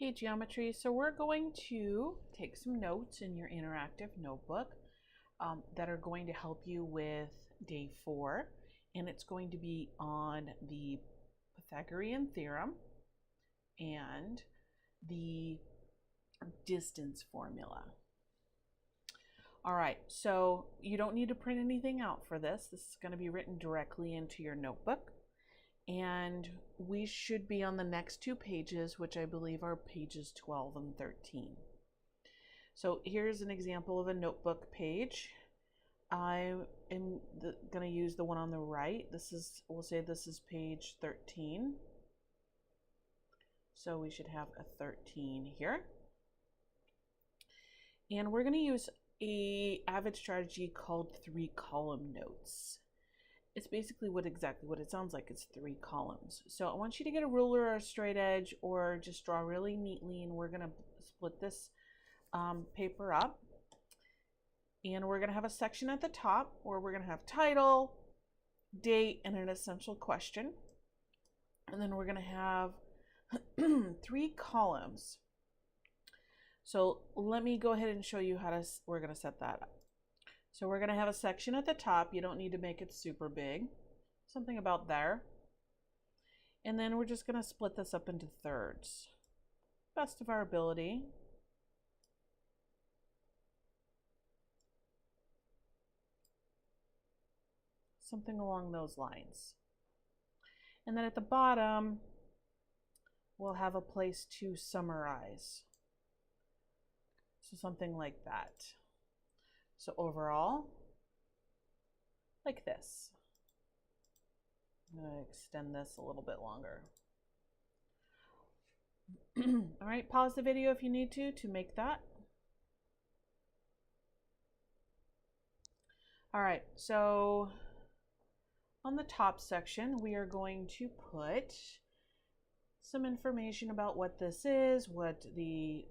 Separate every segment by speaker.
Speaker 1: Hey Geometry, so we're going to take some notes in your interactive notebook that are going to help you with day 4, and it's going to be on the Pythagorean Theorem and the distance formula. All right, so you don't need to print anything out for this. This is going to be written directly into your notebook. And we should be on the next 2 pages, which I believe are pages 12 and 13. So here's an example of a notebook page. I am going to use the one on the right. We'll say this is page 13. So we should have a 13 here. And we're going to use an Avid strategy called 3-column notes. It's basically exactly what it sounds like. It's 3 columns. So I want you to get a ruler or a straight edge or just draw really neatly, and we're going to split this paper up. And we're going to have a section at the top where we're going to have title, date, and an essential question. And then we're going to have 3 columns. So let me go ahead and show you how we're going to set that up. So we're going to have a section at the top. You don't need to make it super big. Something about there. And then we're just going to split this up into thirds. Best of our ability. Something along those lines. And then at the bottom, we'll have a place to summarize. So something like that. So overall, like this. I'm going to extend this a little bit longer. All right, pause the video if you need to make that. All right, so on the top section, we are going to put some information about what this is, what the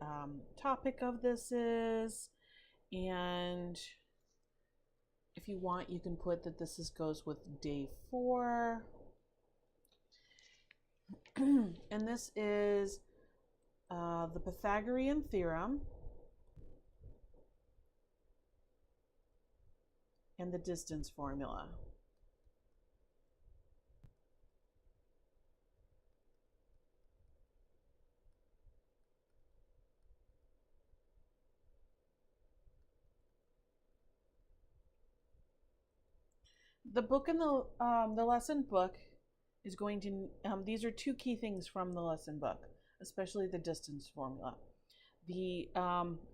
Speaker 1: topic of this is. And if you want, you can put that this goes with day 4. And this is the Pythagorean Theorem and the distance formula. The book and the lesson book is going to, these are 2 key things from the lesson book, especially the distance formula. The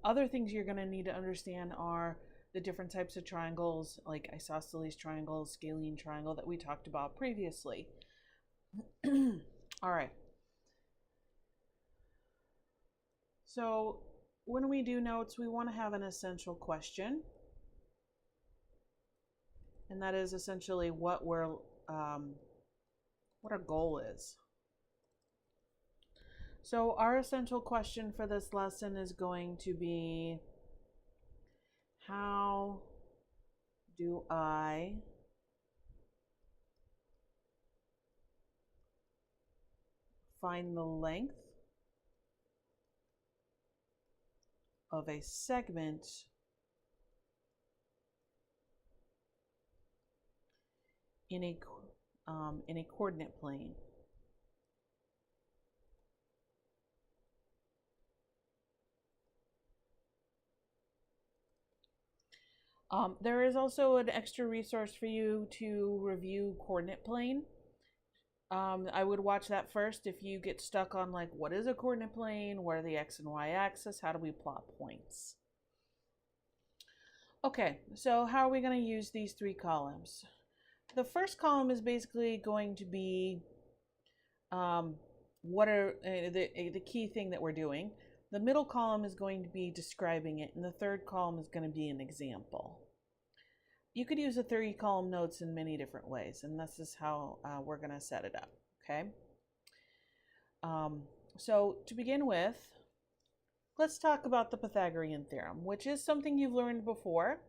Speaker 1: other things you're going to need to understand are the different types of triangles, like isosceles triangle, scalene triangle that we talked about previously. All right. So when we do notes, we want to have an essential question. And that is essentially what our goal is. So our essential question for this lesson is going to be, how do I find the length of a segment in a coordinate plane? There is also an extra resource for you to review coordinate plane. I would watch that first if you get stuck on like, what is a coordinate plane? What are the x and y axis? How do we plot points? Okay, so how are we going to use these 3 columns? The first column is basically going to be what are the key thing that we're doing. The middle column is going to be describing it, and the third column is going to be an example. You could use the 3-column notes in many different ways, and this is how we're going to set it up, okay? So to begin with, let's talk about the Pythagorean Theorem, which is something you've learned before,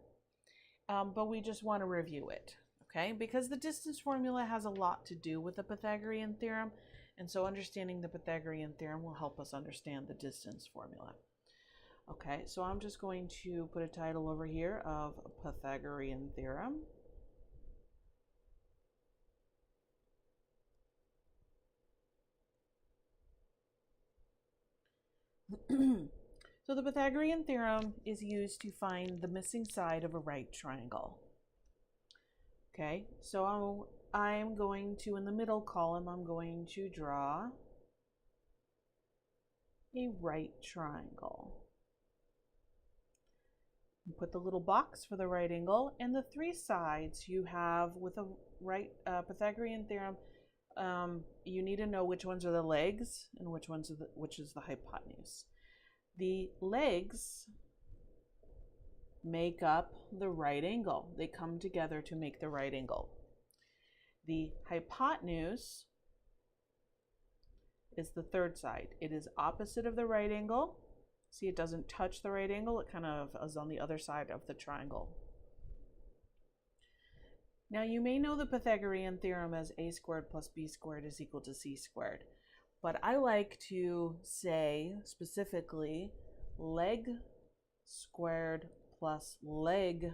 Speaker 1: but we just want to review it. Okay, because the distance formula has a lot to do with the Pythagorean theorem, And so understanding the Pythagorean theorem will help us understand the distance formula. Okay, so I'm just going to put a title over here of Pythagorean theorem. So the Pythagorean theorem is used to find the missing side of a right triangle. Okay, so I'm going to, in the middle column, I'm going to draw a right triangle. Put the little box for the right angle, and the three sides you have with a right Pythagorean theorem. You need to know which ones are the legs and which is the hypotenuse. The legs make up the right angle. They come together to make the right angle. The hypotenuse is the third side. It is opposite of the right angle. See, it doesn't touch the right angle. It kind of is on the other side of the triangle. Now, you may know the Pythagorean theorem as a squared plus b squared is equal to c squared. But I like to say specifically leg squared plus leg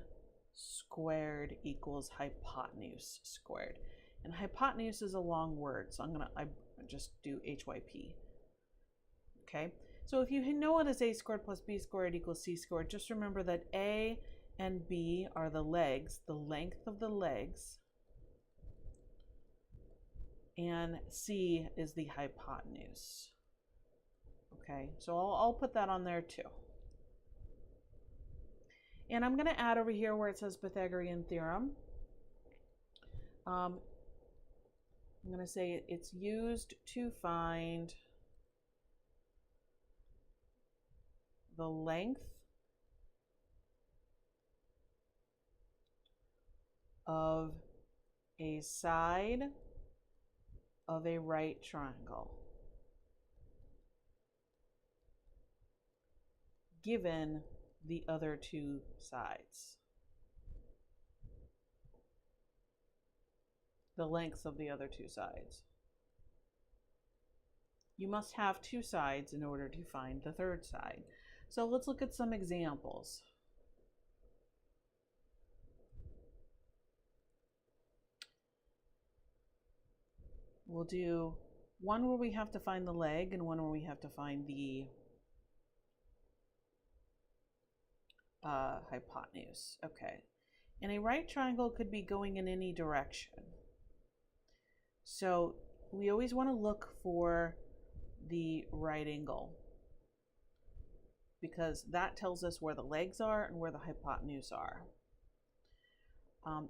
Speaker 1: squared equals hypotenuse squared. And hypotenuse is a long word, so I just do HYP. Okay, so if you know it as a squared plus b squared equals c squared, just remember that a and b are the legs, the length of the legs, and c is the hypotenuse. Okay, so I'll put that on there too. And I'm going to add over here where it says Pythagorean theorem. I'm going to say it's used to find the length of a side of a right triangle given the other two sides. The lengths of the other two sides. You must have two sides in order to find the third side. So let's look at some examples. We'll do one where we have to find the leg and one where we have to find the hypotenuse. Okay. And a right triangle could be going in any direction. So we always want to look for the right angle because that tells us where the legs are and where the hypotenuse are.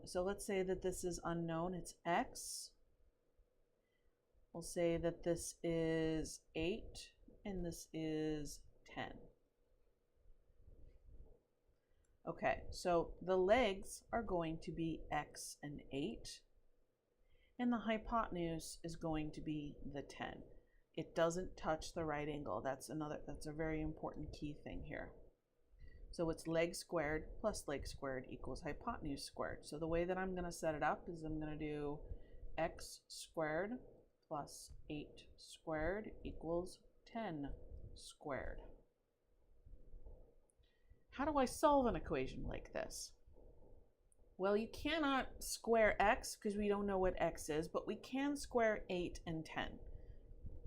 Speaker 1: So let's say that this is unknown, it's x. We'll say that this is 8 and this is 10. Okay, so the legs are going to be x and 8, and the hypotenuse is going to be the 10. It doesn't touch the right angle. That's a very important key thing here. So it's leg squared plus leg squared equals hypotenuse squared. So the way that I'm going to set it up is I'm going to do x squared plus 8 squared equals 10 squared. How do I solve an equation like this? Well, you cannot square x because we don't know what x is, but we can square 8 and 10.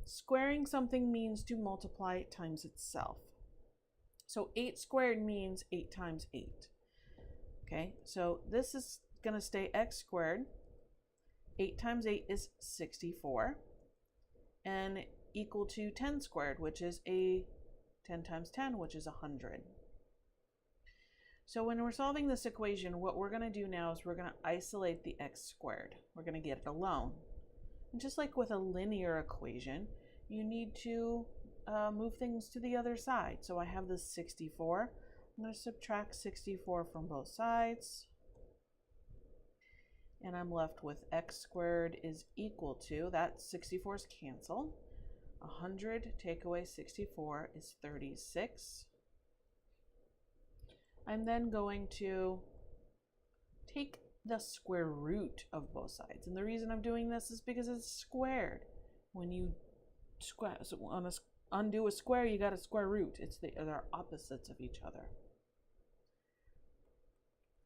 Speaker 1: Squaring something means to multiply it times itself. So 8 squared means 8 times 8. Okay, so this is going to stay x squared. 8 times 8 is 64. And equal to 10 squared, which is 10 times 10, which is 100. So when we're solving this equation, what we're going to do now is we're going to isolate the x squared. We're going to get it alone. And just like with a linear equation, you need to move things to the other side. So I have this 64. I'm going to subtract 64 from both sides. And I'm left with x squared is equal to, that 64's cancel. 100 take away 64 is 36. I'm then going to take the square root of both sides. And the reason I'm doing this is because it's squared. When you undo a square, you got a square root. They're opposites of each other.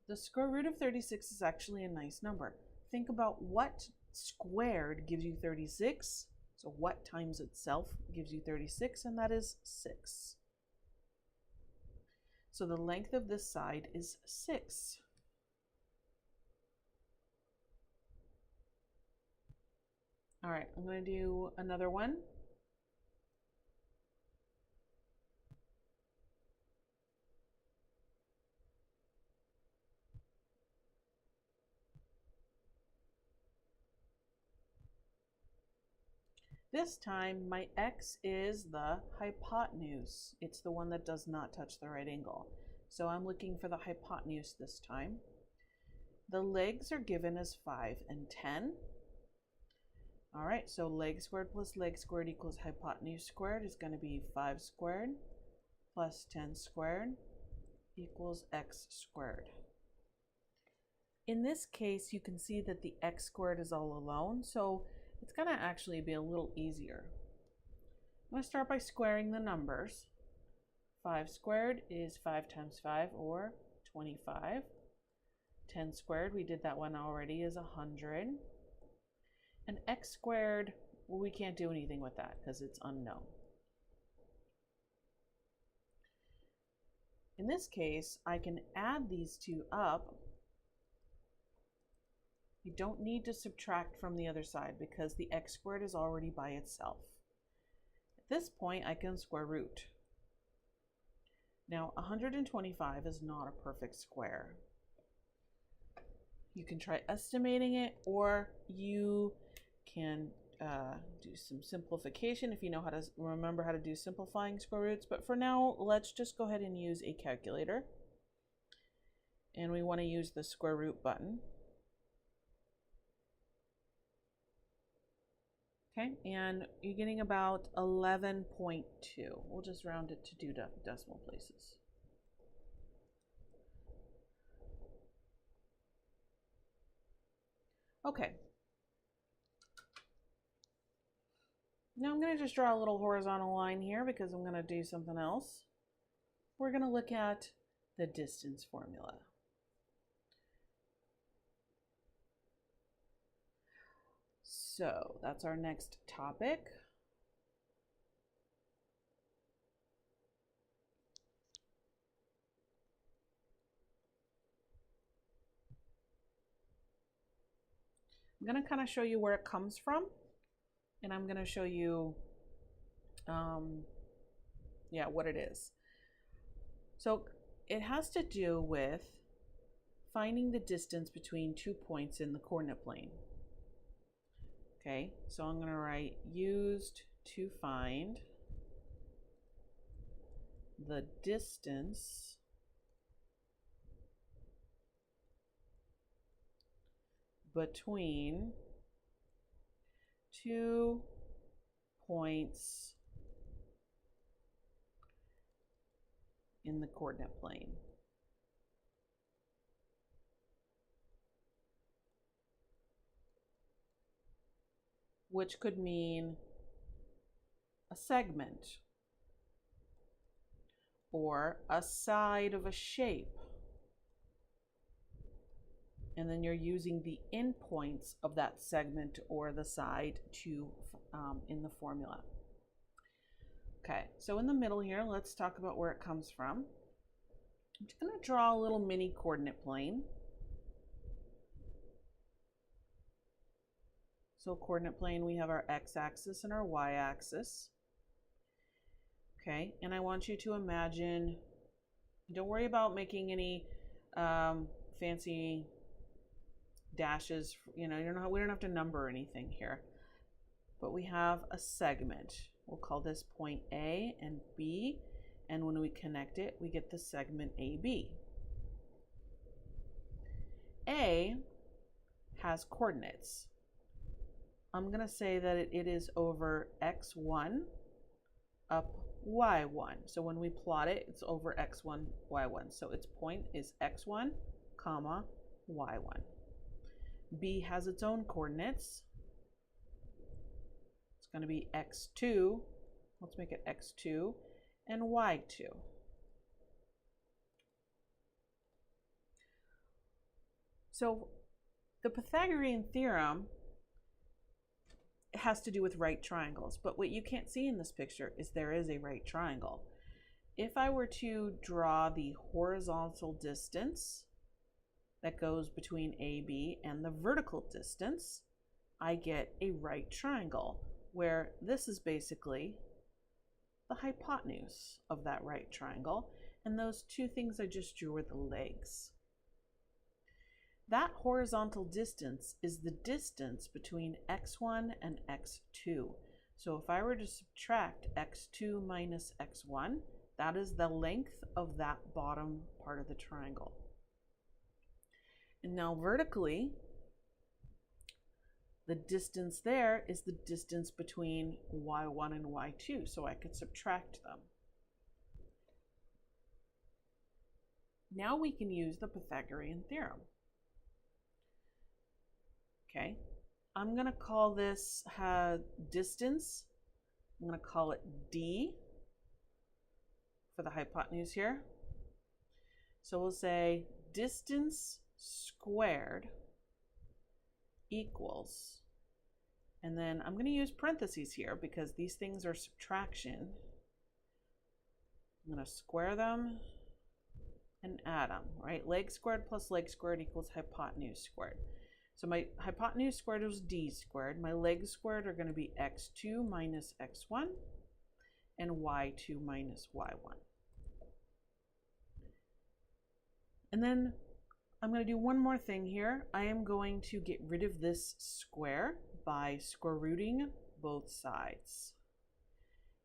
Speaker 1: The square root of 36 is actually a nice number. Think about what squared gives you 36. So what times itself gives you 36, and that is 6. So the length of this side is 6. All right, I'm going to do another one. This time, my x is the hypotenuse. It's the one that does not touch the right angle. So I'm looking for the hypotenuse this time. The legs are given as 5 and 10. All right, so leg squared plus leg squared equals hypotenuse squared is going to be 5 squared plus 10 squared equals x squared. In this case, you can see that the x squared is all alone, so it's going to actually be a little easier. I'm going to start by squaring the numbers. 5 squared is 5 times 5, or 25. 10 squared, we did that one already, is 100. And x squared, well, we can't do anything with that because it's unknown. In this case, I can add these two up. You don't need to subtract from the other side because the x squared is already by itself. At this point, I can square root. Now, 125 is not a perfect square. You can try estimating it, or you can do some simplification if you know how to remember how to do simplifying square roots. But for now, let's just go ahead and use a calculator. And we want to use the square root button. Okay, and you're getting about 11.2. We'll just round it to 2 decimal places. Okay. Now I'm going to just draw a little horizontal line here because I'm going to do something else. We're going to look at the distance formula. So that's our next topic. I'm going to kind of show you where it comes from, and I'm going to show you what it is. So it has to do with finding the distance between 2 points in the coordinate plane. Okay, so I'm going to write used to find the distance between 2 points in the coordinate plane. Which could mean a segment or a side of a shape. And then you're using the endpoints of that segment or the side to in the formula. Okay, so in the middle here, let's talk about where it comes from. I'm just going to draw a little mini coordinate plane. So coordinate plane, we have our x-axis and our y-axis. Okay, and I want you to imagine, don't worry about making any fancy dashes, we don't have to number anything here. But we have a segment. We'll call this point A and B, and when we connect it, we get the segment AB. A has coordinates. I'm going to say that it is over x1 up y1. So when we plot it, it's over x1, y1. So its point is x1, comma, y1. B has its own coordinates. It's going to be x2. Let's make it x2 and y2. So the Pythagorean theorem has to do with right triangles, but what you can't see in this picture is there is a right triangle. If I were to draw the horizontal distance that goes between AB and the vertical distance, I get a right triangle, where this is basically the hypotenuse of that right triangle, and those two things I just drew are the legs. That horizontal distance is the distance between x1 and x2. So if I were to subtract x2 minus x1, that is the length of that bottom part of the triangle. And now vertically, the distance there is the distance between y1 and y2, so I could subtract them. Now we can use the Pythagorean theorem. Okay, I'm going to call this distance. I'm going to call it d for the hypotenuse here. So we'll say distance squared equals, and then I'm going to use parentheses here because these things are subtraction. I'm going to square them and add them, right? Leg squared plus leg squared equals hypotenuse squared. So my hypotenuse squared was d squared. My legs squared are going to be x2 minus x1 and y2 minus y1. And then I'm going to do one more thing here. I am going to get rid of this square by square rooting both sides.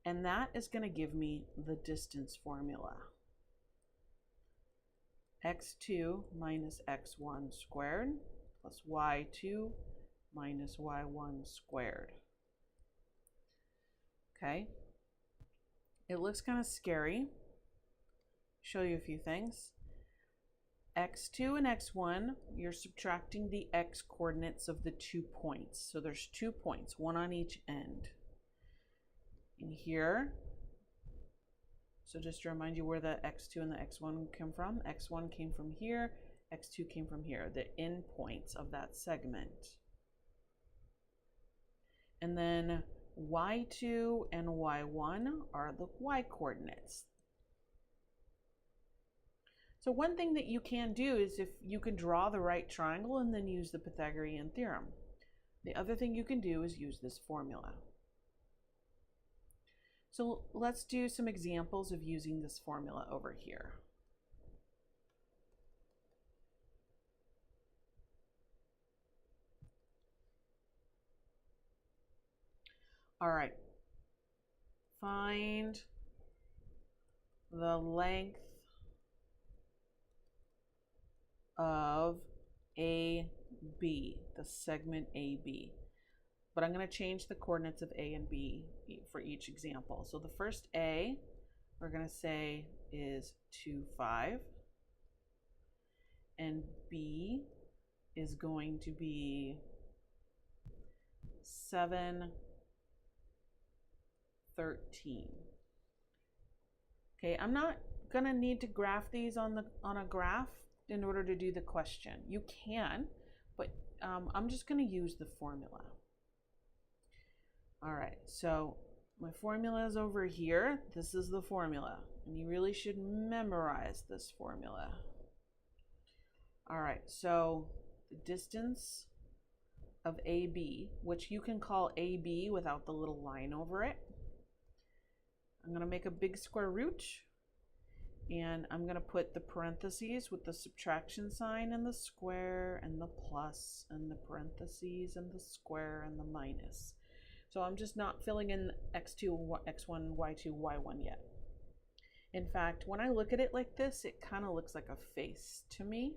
Speaker 1: And that is going to give me the distance formula. x2 minus x1 squared plus y2 minus y1 squared. Okay, it looks kind of scary. Show you a few things. x2 and x1, you're subtracting the x coordinates of the 2 points. So there's 2 points, one on each end. And here, so just to remind you where the x2 and the x1 come from, x1 came from here, x2 came from here, the end points of that segment. And then y2 and y1 are the y coordinates. So one thing that you can do is if you can draw the right triangle and then use the Pythagorean theorem. The other thing you can do is use this formula. So let's do some examples of using this formula over here. All right, find the length of AB, the segment AB. But I'm going to change the coordinates of A and B for each example. So the first A, we're going to say is 2, 5. And B is going to be 7, 13. Okay, I'm not going to need to graph these on a graph in order to do the question. You can, but I'm just going to use the formula. All right, so my formula is over here. This is the formula, and you really should memorize this formula. All right, so the distance of AB, which you can call AB without the little line over it. I'm going to make a big square root, and I'm going to put the parentheses with the subtraction sign and the square and the plus and the parentheses and the square and the minus. So I'm just not filling in x2, x1, y2, y1 yet. In fact, when I look at it like this, it kind of looks like a face to me,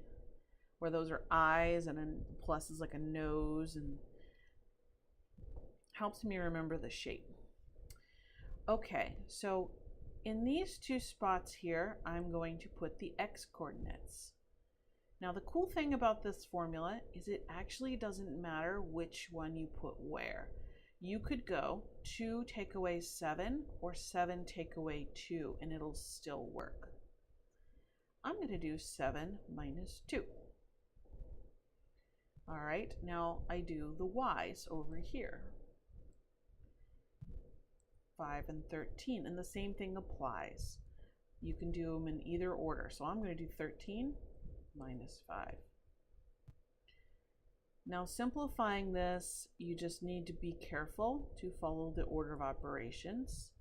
Speaker 1: where those are eyes and then plus is like a nose, and helps me remember the shape. Okay, so in these two spots here, I'm going to put the x coordinates. Now the cool thing about this formula is it actually doesn't matter which one you put where. you could go 2 take away 7 or 7 take away 2 and it'll still work. I'm going to do 7 minus 2. All right, now I do the y's over here. 5 and 13, and the same thing applies. You can do them in either order. So I'm going to do 13 minus 5. Now simplifying this, you just need to be careful to follow the order of operations.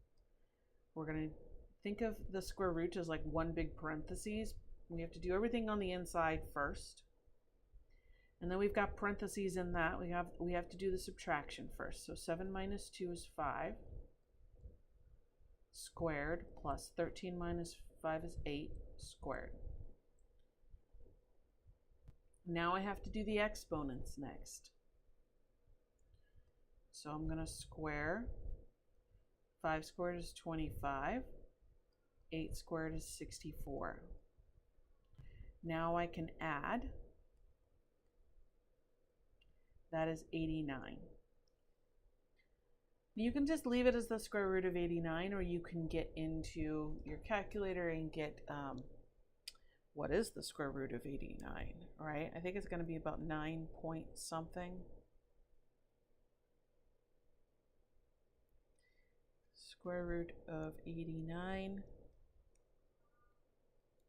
Speaker 1: We're going to think of the square root as like one big parentheses. We have to do everything on the inside first. And then we've got parentheses in that. We have to do the subtraction first. So 7 minus 2 is 5 squared plus 13 minus 5 is 8 squared. Now I have to do the exponents next. So I'm going to square. 5 squared is 25. 8 squared is 64. Now I can add. That is 89. You can just leave it as the square root of 89, or you can get into your calculator and get what is the square root of 89, right? I think it's going to be about 9 point something. Square root of 89.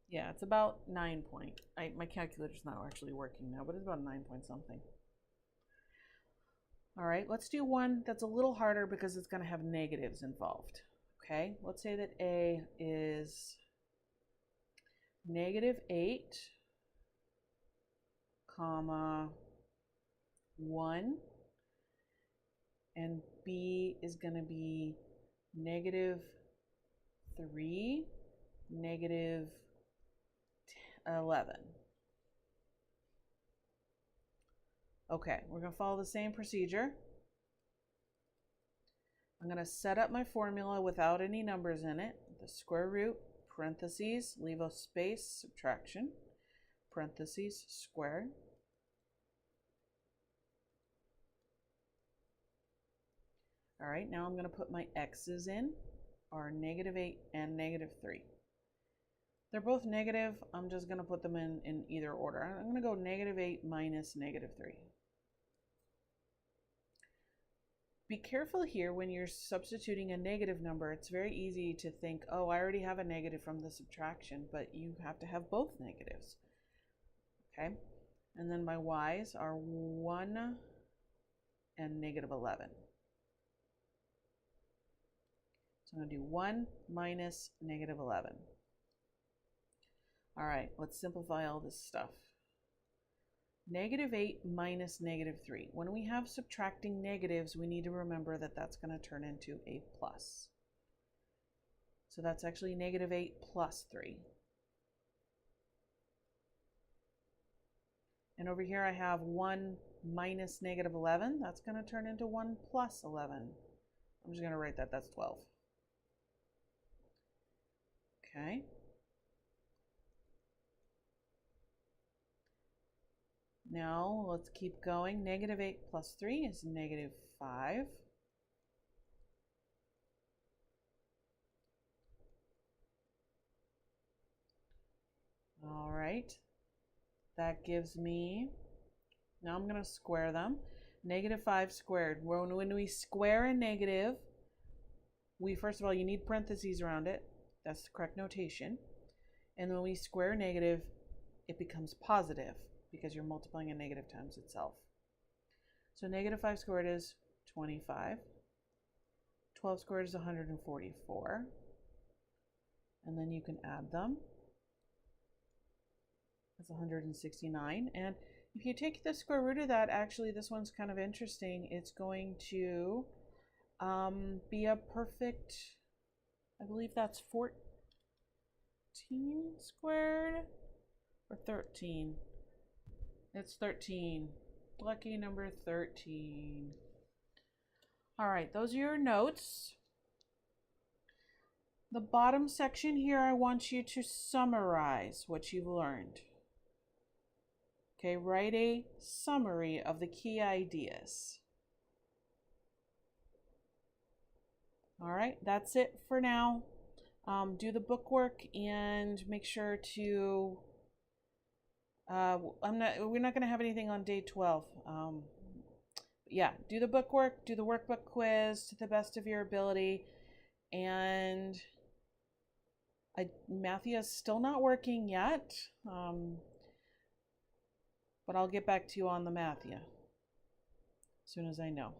Speaker 1: Yeah, it's about 9 point. My calculator's not actually working now, but it's about 9 point something. All right, let's do one that's a little harder because it's going to have negatives involved. Okay, let's say that A is negative 8, comma 1, and B is going to be negative 3, negative 11. Okay, we're going to follow the same procedure. I'm going to set up my formula without any numbers in it. The square root, parentheses, leave a space, subtraction, parentheses, squared. All right, now I'm going to put my x's in, are negative 8 and negative 3. They're both negative. I'm just going to put them in either order. I'm going to go negative 8 minus negative 3. Be careful here when you're substituting a negative number. It's very easy to think, oh, I already have a negative from the subtraction, but you have to have both negatives. Okay, and then my y's are 1 and negative 11. So I'm going to do 1 minus negative 11. All right, let's simplify all this stuff. Negative 8 minus negative 3. When we have subtracting negatives, we need to remember that that's going to turn into a plus. So that's actually negative 8 plus 3. And over here I have 1 minus negative 11. That's going to turn into 1 plus 11. I'm just going to write that. That's 12. Okay. Now let's keep going. Negative 8 plus 3 is negative 5. All right. That gives me, now I'm going to square them. Negative 5 squared. When we square a negative, first of all, you need parentheses around it. That's the correct notation. And when we square a negative, it becomes positive, because you're multiplying a negative times itself. So negative 5 squared is 25. 12 squared is 144. And then you can add them. That's 169. And if you take the square root of that, actually this one's kind of interesting. It's going to be a perfect, I believe that's 14 squared or 13. It's 13. Lucky number 13. All right, those are your notes. The bottom section here, I want you to summarize what you've learned. Okay, write a summary of the key ideas. All right, that's it for now. Do the bookwork and make sure to. We're not going to have anything on day 12. Yeah, do the bookwork, do the workbook quiz to the best of your ability, and Mathia's still not working yet. But I'll get back to you on the Mathia as soon as I know.